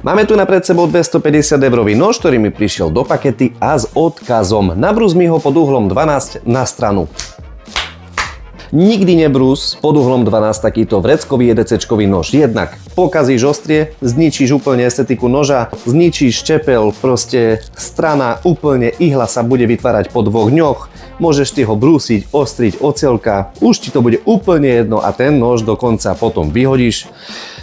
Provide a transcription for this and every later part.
Máme tu napred sebou 250 eurový nož, ktorý mi prišiel do pakety a s odkazom. Nabrús mi ho pod uhlom 12 na stranu. Nikdy nebrús pod uhlom 12 takýto vreckový EDC-čkový nož. Jednak pokazíš ostrie, zničíš úplne estetiku noža, zničíš čepel, proste strana úplne, ihla sa bude vytvárať po 2 dňoch, môžeš ty ho brúsiť, ostriť ocelka, už ti to bude úplne jedno a ten nož dokonca potom vyhodíš.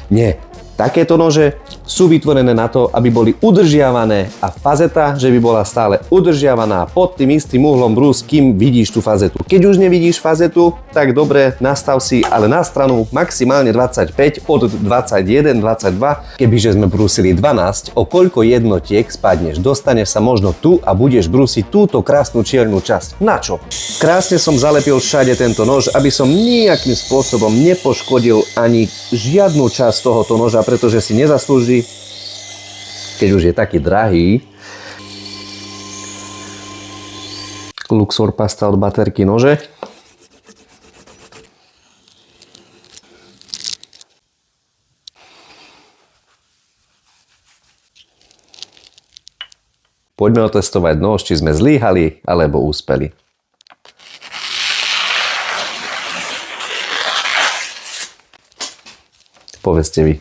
Nie. Takéto nože sú vytvorené na to, aby boli udržiavané a fazeta, že by bola stále udržiavaná pod tým istým uhlom brús, kým vidíš tú fazetu. Keď už nevidíš fazetu, tak dobre, nastav si, ale na stranu maximálne 25, od 21, 22. Kebyže sme brúsili 12, o koľko jednotiek spadneš, dostaneš sa možno tu a budeš brúsiť túto krásnu čiernu časť. Na čo? Krásne som zalepil všade tento nož, aby som nejakým spôsobom nepoškodil ani žiadnu časť tohoto noža, pretože si nezaslúži, keď už je taký drahý. Luxor pasta od baterky nože. Poďme otestovať nož, či sme zlíhali alebo úspeli. Povedzte vy.